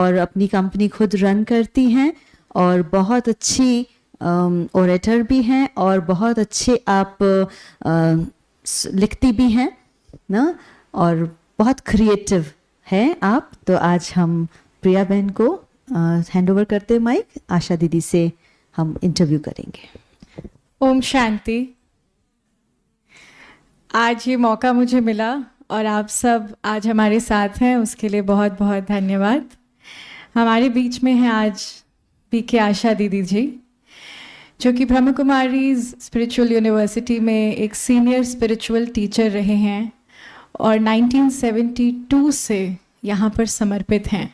और अपनी कंपनी खुद रन करती हैं और बहुत अच्छी ओरेटर भी हैं और बहुत अच्छे आप लिखती भी हैं ना, और बहुत क्रिएटिव हैं आप। तो आज हम प्रिया बहन को हैंड ओवर करते माइक, आशा दीदी से हम इंटरव्यू करेंगे। ओम शांति। आज ये मौका मुझे मिला और आप सब आज हमारे साथ हैं, उसके लिए बहुत बहुत धन्यवाद। हमारे बीच में हैं आज पीके आशा दीदी जी, जो कि ब्रह्म कुमारी स्पिरिचुअल यूनिवर्सिटी में एक सीनियर स्पिरिचुअल टीचर रहे हैं और 1972 से यहाँ पर समर्पित हैं।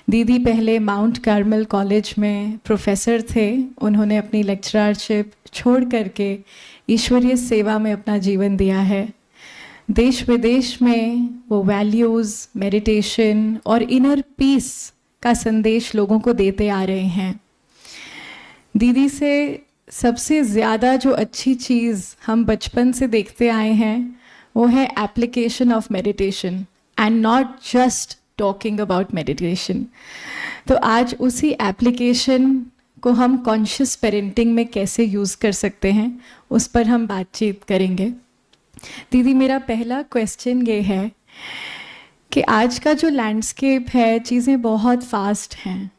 दीदी पहले माउंट कार्मल कॉलेज में प्रोफेसर थे। उन्होंने अपनी लेक्चररशिप छोड़ करके ईश्वरीय सेवा में अपना जीवन दिया है। देश विदेश में वो वैल्यूज़, मेडिटेशन और इनर पीस का संदेश लोगों को देते आ रहे हैं। दीदी से सबसे ज़्यादा जो अच्छी चीज़ हम बचपन से देखते आए हैं वो है application of meditation and not just talking about meditation. तो आज उसी एप्लीकेशन को हम कॉन्शियस पेरेंटिंग में कैसे यूज़ कर सकते हैं उस पर हम बातचीत करेंगे। दीदी, मेरा पहला क्वेश्चन ये है कि आज का जो लैंडस्केप है, चीज़ें बहुत फास्ट हैं।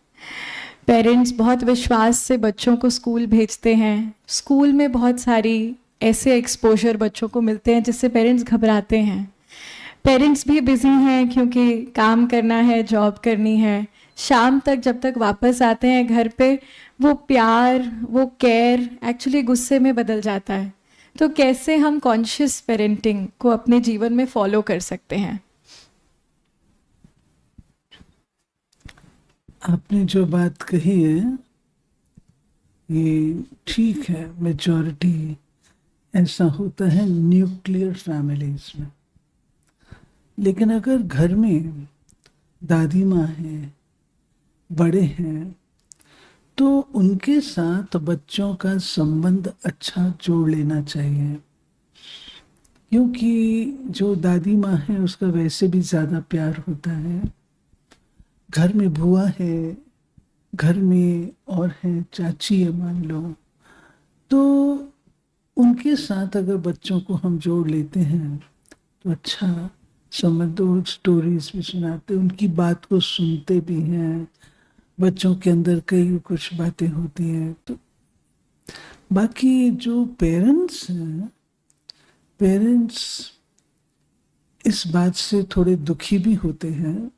पेरेंट्स बहुत विश्वास से बच्चों को स्कूल भेजते हैं। स्कूल में बहुत सारी ऐसे एक्सपोजर बच्चों को मिलते हैं जिससे पेरेंट्स घबराते हैं। पेरेंट्स भी बिजी हैं क्योंकि काम करना है, जॉब करनी है। शाम तक जब तक वापस आते हैं घर पे, वो प्यार, वो केयर एक्चुअली गुस्से में बदल जाता है। तो कैसे हम कॉन्शियस पेरेंटिंग को अपने जीवन में फॉलो कर सकते हैं? आपने जो बात कही है ये ठीक है। मेजॉरिटी ऐसा होता है न्यूक्लियर फैमिलीज में। लेकिन अगर घर में दादी माँ हैं, बड़े हैं, तो उनके साथ बच्चों का संबंध अच्छा जोड़ लेना चाहिए, क्योंकि जो दादी माँ है उसका वैसे भी ज़्यादा प्यार होता है। घर में बुआ है, घर में और है चाची है मान लो, तो उनके साथ अगर बच्चों को हम जोड़ लेते हैं तो अच्छा समझ दो। स्टोरीज भी सुनाते, उनकी बात को सुनते भी हैं। बच्चों के अंदर कई कुछ बातें होती हैं। तो बाकी जो पेरेंट्स हैं, पेरेंट्स इस बात से थोड़े दुखी भी होते हैं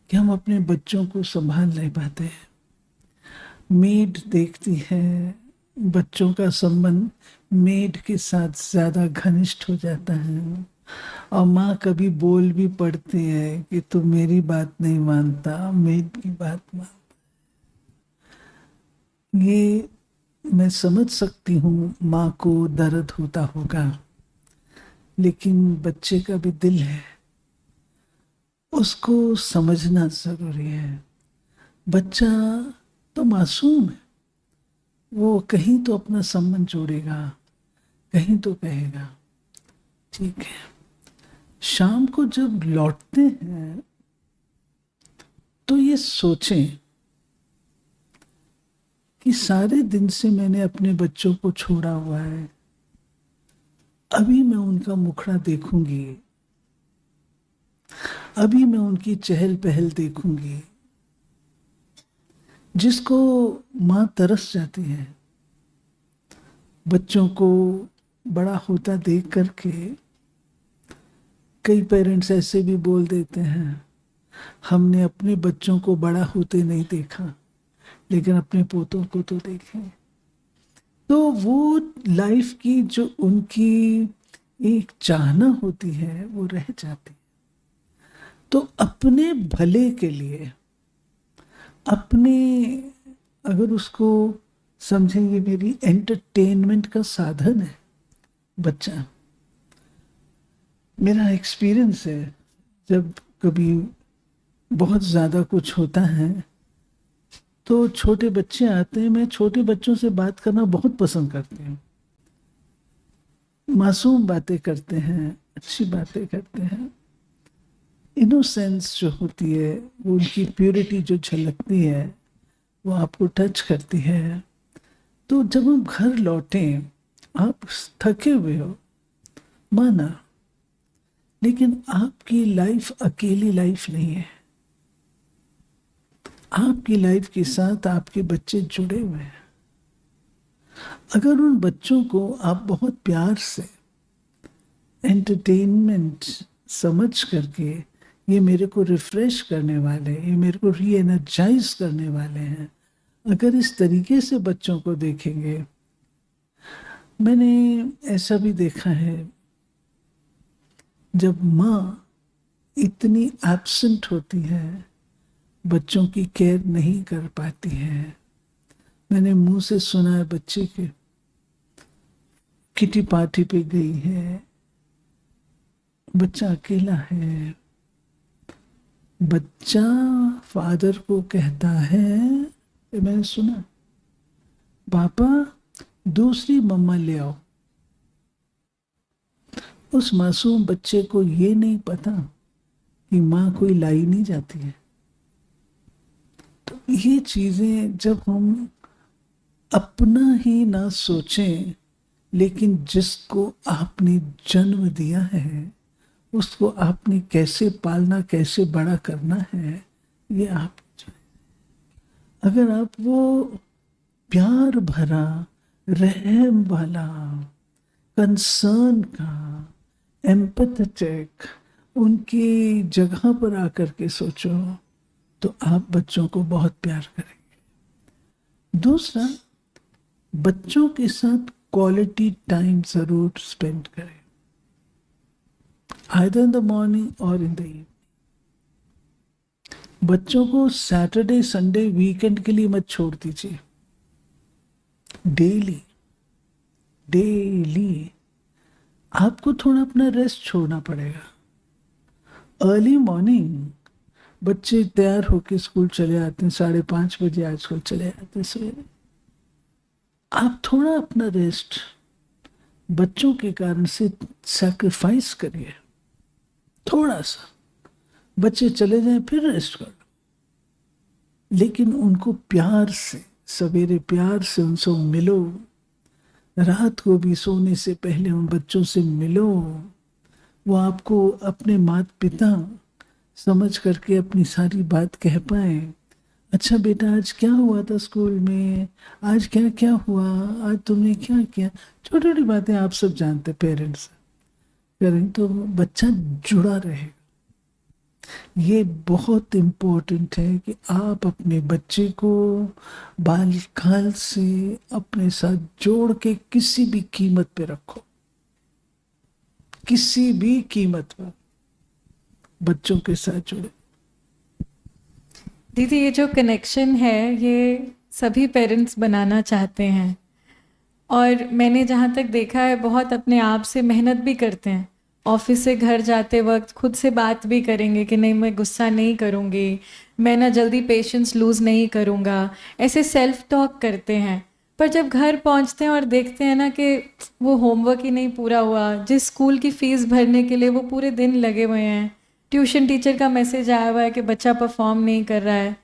कि हम अपने बच्चों को संभाल नहीं पाते हैं। मेड देखती है, बच्चों का संबंध मेड के साथ ज़्यादा घनिष्ठ हो जाता है और माँ कभी बोल भी पड़ती है कि तू मेरी बात नहीं मानता, मेड की बात मानता। ये मैं समझ सकती हूँ, माँ को दर्द होता होगा, लेकिन बच्चे का भी दिल है, उसको समझना जरूरी है। बच्चा तो मासूम है, वो कहीं तो अपना संबंध जोड़ेगा, कहीं तो कहेगा। ठीक है, शाम को जब लौटते हैं तो ये सोचें कि सारे दिन से मैंने अपने बच्चों को छोड़ा हुआ है, अभी मैं उनका मुखड़ा देखूंगी, अभी मैं उनकी चहल पहल देखूंगी। जिसको माँ तरस जाती है बच्चों को बड़ा होता देख करके। कई पेरेंट्स ऐसे भी बोल देते हैं, हमने अपने बच्चों को बड़ा होते नहीं देखा, लेकिन अपने पोतों को तो देखे। तो वो लाइफ की जो उनकी एक चाहना होती है वो रह जाती है। तो अपने भले के लिए, अपने, अगर उसको समझेंगे मेरी एंटरटेनमेंट का साधन है बच्चा। मेरा एक्सपीरियंस है, जब कभी बहुत ज़्यादा कुछ होता है तो छोटे बच्चे आते हैं। मैं छोटे बच्चों से बात करना बहुत पसंद करती हूँ। मासूम बातें करते हैं, अच्छी बातें करते हैं। इनोसेंस जो होती है, वो उनकी प्योरिटी जो झलकती है, वो आपको टच करती है। तो जब हम घर लौटें, आप थके हुए हो, माना, लेकिन आपकी लाइफ अकेली लाइफ नहीं है। आपकी लाइफ के साथ आपके बच्चे जुड़े हुए हैं। अगर उन बच्चों को आप बहुत प्यार से एंटरटेनमेंट समझ करके, ये मेरे को रिफ्रेश करने वाले, ये मेरे को री एनर्जाइज करने वाले हैं, अगर इस तरीके से बच्चों को देखेंगे। मैंने ऐसा भी देखा है, जब माँ इतनी एब्सेंट होती है, बच्चों की केयर नहीं कर पाती है। मैंने मुंह से सुना है बच्चे के किटी पार्टी पे गई है, बच्चा अकेला है, बच्चा फादर को कहता है, ये मैंने सुना, पापा दूसरी मम्मा ले आओ। उस मासूम बच्चे को ये नहीं पता कि माँ कोई लाई नहीं जाती है। तो ये चीजें जब हम अपना ही ना सोचें, लेकिन जिसको आपने जन्म दिया है, उसको आपने कैसे पालना, कैसे बड़ा करना है, ये आप अगर आप वो प्यार भरा, रहम वाला, कंसर्न का, एम्पैथेटिक उनकी जगह पर आकर के सोचो, तो आप बच्चों को बहुत प्यार करेंगे। दूसरा, बच्चों के साथ क्वालिटी टाइम जरूर स्पेंड करें, either in the morning or in the evening। बच्चों को सैटरडे संडे वीकेंड के लिए मत छोड़ दीजिए। डेली डेली आपको थोड़ा अपना रेस्ट छोड़ना पड़ेगा। अर्ली मॉर्निंग बच्चे तैयार होकर स्कूल चले आते हैं, 5:30 बजे आजकल चले आते हैं सवेरे। आप थोड़ा अपना रेस्ट बच्चों के कारण से सैक्रिफाइस करिए, थोड़ा सा। बच्चे चले जाएं फिर रेस्ट कर लो, लेकिन उनको प्यार से, सवेरे प्यार से उनसे मिलो, रात को भी सोने से पहले उन बच्चों से मिलो। वो आपको अपने माता पिता समझ करके अपनी सारी बात कह पाए। अच्छा बेटा, आज क्या हुआ था स्कूल में, आज क्या क्या हुआ, आज तुमने क्या किया, छोटी छोटी बातें आप सब जानते। पेरेंट्स करें तो बच्चा जुड़ा रहेगा। ये बहुत इम्पोर्टेंट है कि आप अपने बच्चे को बालकाल से अपने साथ जोड़ के किसी भी कीमत पे रखो, किसी भी कीमत पर बच्चों के साथ जुड़े। दीदी, ये जो कनेक्शन है ये सभी पेरेंट्स बनाना चाहते हैं, और मैंने जहाँ तक देखा है बहुत अपने आप से मेहनत भी करते हैं। ऑफिस से घर जाते वक्त खुद से बात भी करेंगे कि नहीं, मैं गुस्सा नहीं करूँगी, मैं ना जल्दी पेशेंस लूज़ नहीं करूँगा, ऐसे सेल्फ टॉक करते हैं। पर जब घर पहुँचते हैं और देखते हैं ना कि वो होमवर्क ही नहीं पूरा हुआ, जिस स्कूल की फ़ीस भरने के लिए वो पूरे दिन लगे हुए हैं, ट्यूशन टीचर का मैसेज आया हुआ है कि बच्चा परफॉर्म नहीं कर रहा है,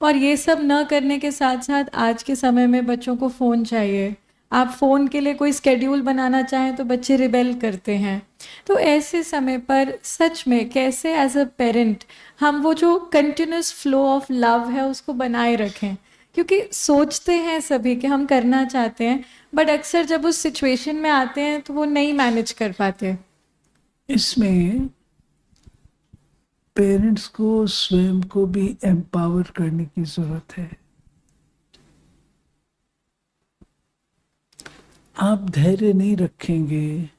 और ये सब न करने के साथ साथ आज के समय में बच्चों को फ़ोन चाहिए। आप फ़ोन के लिए कोई स्केड्यूल बनाना चाहें तो बच्चे रिबेल करते हैं। तो ऐसे समय पर सच में कैसे एज अ पेरेंट हम वो जो कंटिन्यूस फ्लो ऑफ लव है उसको बनाए रखें, क्योंकि सोचते हैं सभी कि हम करना चाहते हैं, बट अक्सर जब उस सिचुएशन में आते हैं तो वो नहीं मैनेज कर पाते। इसमें पेरेंट्स को स्वयं को भी एम्पावर करने की जरूरत है। आप धैर्य नहीं रखेंगे,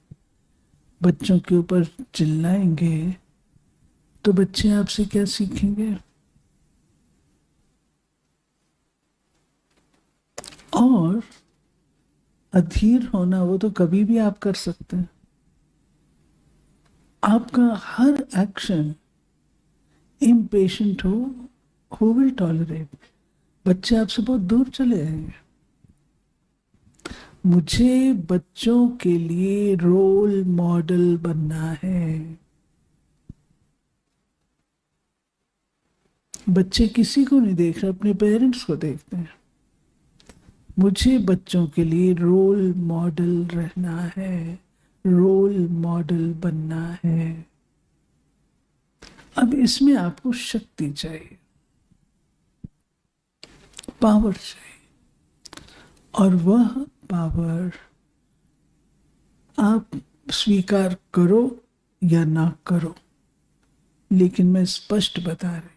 बच्चों के ऊपर चिल्लाएंगे, तो बच्चे आपसे क्या सीखेंगे? और अधीर होना वो तो कभी भी आप कर सकते हैं। आपका हर एक्शन इम्पेशेंट हो, हु विल टॉलरेट? बच्चे आपसे बहुत दूर चले जाएंगे। मुझे बच्चों के लिए रोल मॉडल बनना है। बच्चे किसी को नहीं देख रहे, अपने पेरेंट्स को देखते हैं। मुझे बच्चों के लिए रोल मॉडल रहना है, रोल मॉडल बनना है। अब इसमें आपको शक्ति चाहिए, पावर चाहिए, और वह पावर आप स्वीकार करो या ना करो, लेकिन मैं स्पष्ट बता रही हूं,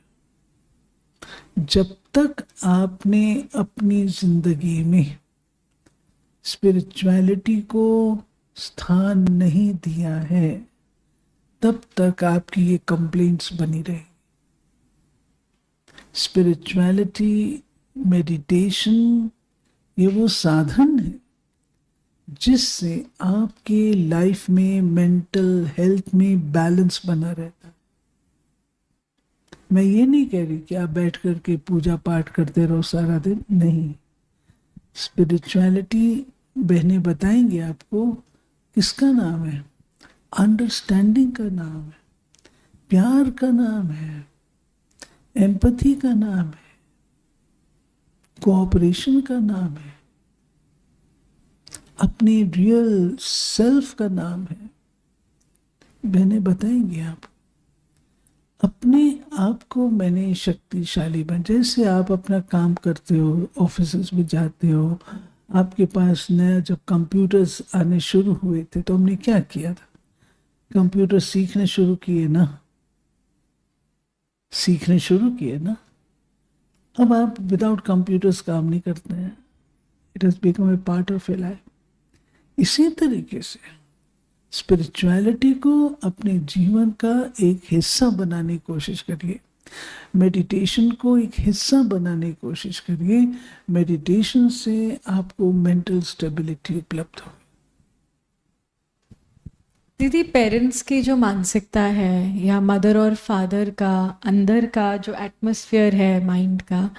जब तक आपने अपनी जिंदगी में स्पिरिचुअलिटी को स्थान नहीं दिया है, तब तक आपकी ये कंप्लेंट्स बनी रही। स्पिरिचुअलिटी, मेडिटेशन, ये वो साधन है जिससे आपके लाइफ में, मेंटल हेल्थ में बैलेंस बना रहता है। मैं ये नहीं कह रही कि आप बैठ करके पूजा पाठ करते रहो सारा दिन, नहीं। स्पिरिचुअलिटी बहनें बताएंगे आपको किसका नाम है, अंडरस्टैंडिंग का नाम है, प्यार का नाम है, एम्पैथी का नाम है, कोऑपरेशन का नाम है, अपने रियल सेल्फ का नाम है। बहनें बताएंगी आप अपने आप को। मैंने शक्तिशाली बन, जैसे आप अपना काम करते हो, ऑफिस में जाते हो, आपके पास नया जब कंप्यूटर्स आने शुरू हुए थे तो हमने क्या किया था, कंप्यूटर सीखने शुरू किए ना, सीखने शुरू किए ना। अब आप विदाउट कंप्यूटर्स काम नहीं करते हैं, it has become a part of A life. इसी तरीके से स्पिरिचुअलिटी को अपने जीवन का एक हिस्सा बनाने की कोशिश करिए, मेडिटेशन को एक हिस्सा बनाने की कोशिश करिए। मेडिटेशन से आपको मेंटल स्टेबिलिटी उपलब्ध होगी। दीदी, पेरेंट्स की जो मानसिकता है या मदर और फादर का अंदर का जो एटमॉस्फेयर है माइंड का,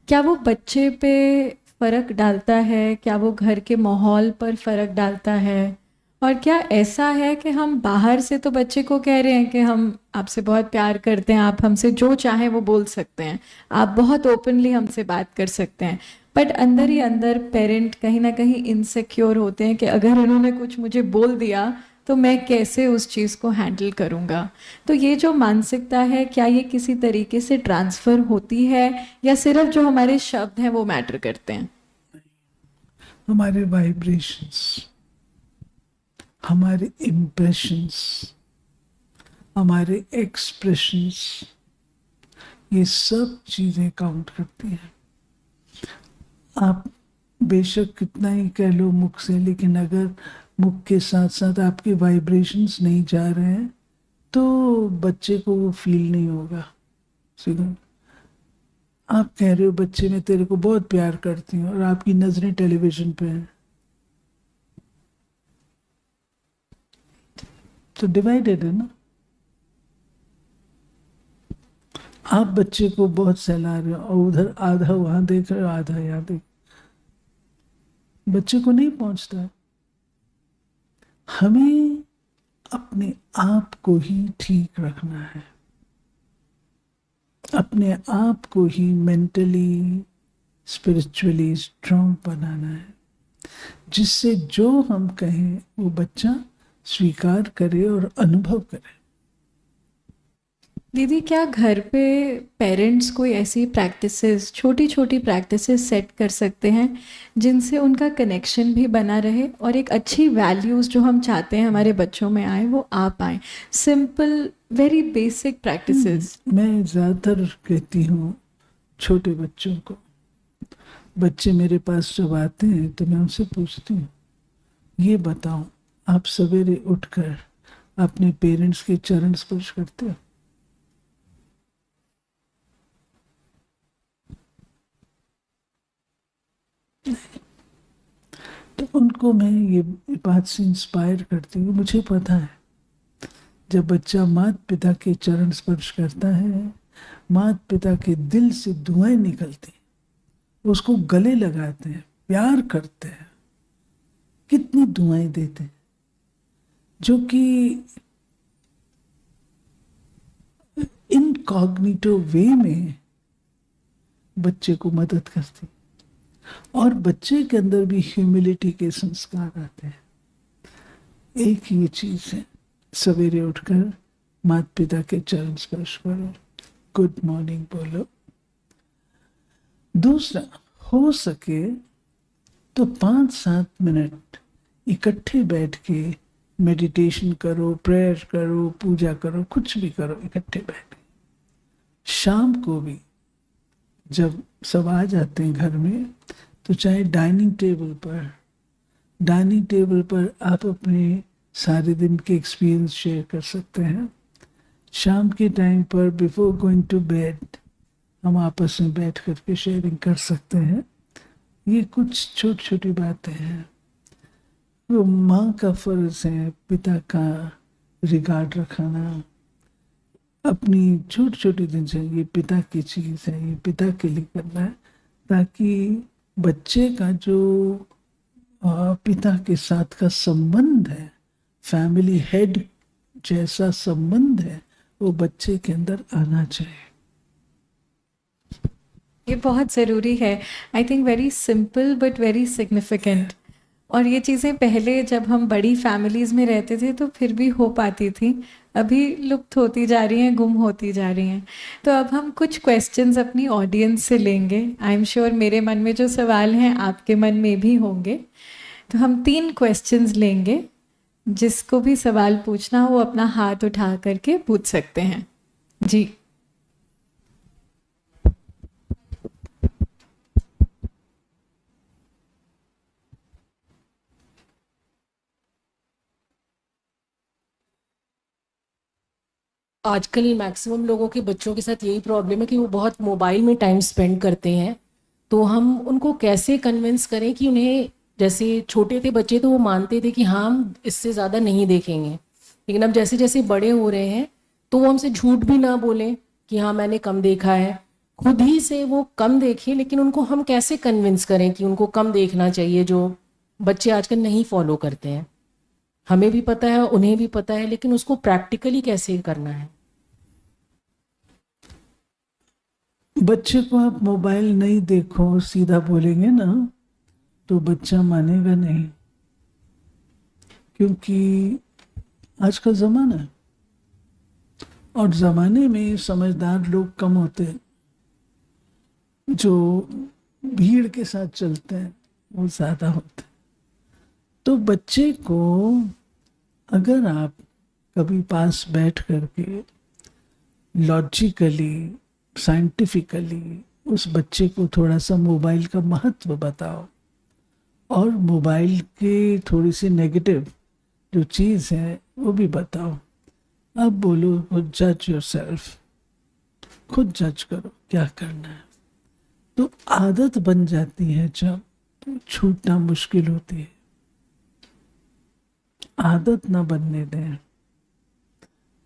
क्या वो बच्चे पे फ़र्क डालता है? क्या वो घर के माहौल पर फ़र्क डालता है? और क्या ऐसा है कि हम बाहर से तो बच्चे को कह रहे हैं कि हम आपसे बहुत प्यार करते हैं, आप हमसे जो चाहें वो बोल सकते हैं, आप बहुत ओपनली हमसे बात कर सकते हैं, बट अंदर ही अंदर पेरेंट कहीं ना कहीं इनसिक्योर होते हैं कि अगर उन्होंने कुछ मुझे बोल दिया तो मैं कैसे उस चीज़ को हैंडल करूँगा? तो ये जो मानसिकता है, क्या ये किसी तरीके से ट्रांसफ़र होती है या सिर्फ जो हमारे शब्द हैं वो मैटर करते हैं? हमारे वाइब्रेशंस, हमारे इम्प्रेशंस, हमारे एक्सप्रेशंस, ये सब चीज़ें काउंट करती हैं। आप बेशक कितना ही कह लो मुख से, लेकिन अगर मुख के साथ साथ आपके वाइब्रेशंस नहीं जा रहे हैं तो बच्चे को वो फील नहीं होगा। सीधा आप कह रहे हो बच्चे मैं तेरे को बहुत प्यार करती हूँ, और आपकी नजरें टेलीविजन पे हैं, तो डिवाइडेड है ना। आप बच्चे को बहुत सहला रहे हो और उधर आधा वहां देख रहे हो, आधा यहाँ देख, बच्चे को नहीं पहुंचता है। हमें अपने आप को ही ठीक रखना है, अपने आप को ही मेंटली स्पिरिचुअली स्ट्रांग बनाना है, जिससे जो हम कहें वो बच्चा स्वीकार करे और अनुभव करे। दीदी, क्या घर पे पेरेंट्स कोई ऐसी प्रैक्टिसेस, छोटी छोटी प्रैक्टिसेस सेट कर सकते हैं जिनसे उनका कनेक्शन भी बना रहे और एक अच्छी वैल्यूज़ जो हम चाहते हैं हमारे बच्चों में आए वो आ पाए? Simple very basic practices. मैं ज़्यादातर कहती हूँ छोटे बच्चों को, बच्चे मेरे पास जब आते हैं तो मैं उनसे पूछती हूँ, ये बताओ आप सवेरे उठकर अपने पेरेंट्स के चरण स्पर्श करते हो? तो उनको मैं ये बात से इंस्पायर करती हूँ। मुझे पता है जब बच्चा माता पिता के चरण स्पर्श करता है, माता पिता के दिल से दुआएं निकलती, उसको गले लगाते हैं, प्यार करते हैं, कितनी दुआएं देते हैं, जो कि इनकॉग्निटो वे में बच्चे को मदद करती है। और बच्चे के अंदर भी ह्यूमिलिटी के संस्कार आते हैं। एक ये चीज है, सवेरे उठकर माता पिता के चरण स्पर्श करो, गुड मॉर्निंग बोलो। दूसरा, हो सके तो 5-7 मिनट इकट्ठे बैठ के मेडिटेशन करो, प्रेयर करो, पूजा करो, कुछ भी करो इकट्ठे बैठ के। शाम को भी जब सब आ जाते हैं घर में, तो चाहे डाइनिंग टेबल पर आप अपने सारे दिन के एक्सपीरियंस शेयर कर सकते हैं। शाम के टाइम पर बिफोर गोइंग टू बेड हम आपस में बैठ करके शेयरिंग कर सकते हैं। ये कुछ छोटी छोटी बातें हैं। वो माँ का फर्ज है पिता का रिगार्ड रखना। अपनी छोटी छोटी दिनचर्या, ये पिता की चीज़ है, ये पिता के लिए करना है, ताकि बच्चे का जो पिता के साथ का संबंध है, फैमिली हेड जैसा संबंध है, वो बच्चे के अंदर आना चाहिए। ये बहुत ज़रूरी है। I think very simple but very significant. और ये चीज़ें पहले जब हम बड़ी फैमिलीज़ में रहते थे तो फिर भी हो पाती थी, अभी लुप्त होती जा रही हैं, गुम होती जा रही हैं। तो अब हम कुछ क्वेश्चंस अपनी ऑडियंस से लेंगे। आई एम श्योर मेरे मन में जो सवाल हैं आपके मन में भी होंगे। तो हम 3 क्वेश्चंस लेंगे, जिसको भी सवाल पूछना हो वो अपना हाथ उठा करके पूछ सकते हैं। जी। आजकल मैक्सिमम लोगों के बच्चों के साथ यही प्रॉब्लम है कि वो बहुत मोबाइल में टाइम स्पेंड करते हैं। तो हम उनको कैसे कन्विंस करें कि उन्हें, जैसे छोटे थे बच्चे तो वो मानते थे कि हाँ हम इससे ज़्यादा नहीं देखेंगे, लेकिन अब जैसे जैसे बड़े हो रहे हैं तो वो हमसे झूठ भी ना बोलें कि हाँ मैंने कम देखा है, खुद ही से वो कम देखें। लेकिन उनको हम कैसे कन्विंस करें कि उनको कम देखना चाहिए, जो बच्चे आजकल नहीं फॉलो करते हैं। हमें भी पता है, उन्हें भी पता है, लेकिन उसको प्रैक्टिकली कैसे करना है। बच्चे को आप मोबाइल नहीं देखो सीधा बोलेंगे ना, तो बच्चा मानेगा नहीं, क्योंकि आज का ज़माना है और ज़माने में समझदार लोग कम होते हैं। जो भीड़ के साथ चलते हैं वो ज़्यादा होते हैं। तो बच्चे को अगर आप कभी पास बैठ करके लॉजिकली, साइंटिफिकली उस बच्चे को थोड़ा सा मोबाइल का महत्व बताओ और मोबाइल के थोड़ी सी नेगेटिव जो चीज़ है वो भी बताओ। अब बोलो जज योरसेल्फ, खुद जज करो क्या करना है। तो आदत बन जाती है, जब तो छूटना मुश्किल होती है। आदत ना बनने दें।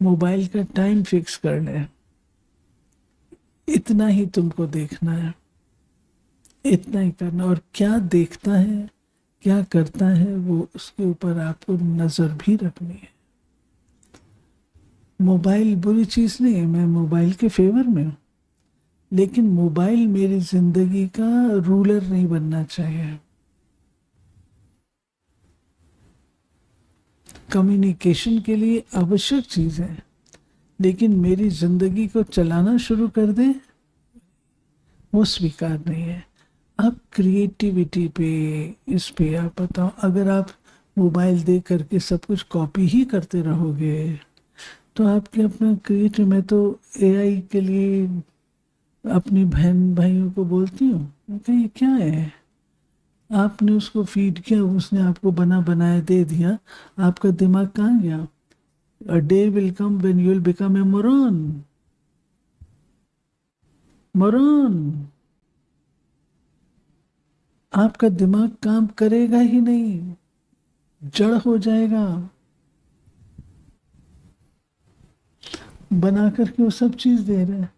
मोबाइल का टाइम फिक्स कर लें, इतना ही तुमको देखना है, इतना ही करना। और क्या देखता है, क्या करता है, वो उसके ऊपर आपको नजर भी रखनी है। मोबाइल बुरी चीज नहीं है, मैं मोबाइल के फेवर में हूं, लेकिन मोबाइल मेरी जिंदगी का रूलर नहीं बनना चाहिए। कम्युनिकेशन के लिए आवश्यक चीज है, लेकिन मेरी जिंदगी को चलाना शुरू कर दे, वो स्वीकार नहीं है। अब क्रिएटिविटी पे, इस पे आप बताओ, अगर आप मोबाइल देख करके सब कुछ कॉपी ही करते रहोगे तो आपके अपना क्रिएटिव, मैं तो एआई के लिए अपनी बहन भाइयों को बोलती हूँ कि ये क्या है, आपने उसको फीड किया, उसने आपको बनाया दे दिया, आपका दिमाग कहाँ गया? A day will come when you will become a moron. Moron. आपका दिमाग काम करेगा ही नहीं, जड़ हो जाएगा। बना करके वो सब चीज दे रहे हैं।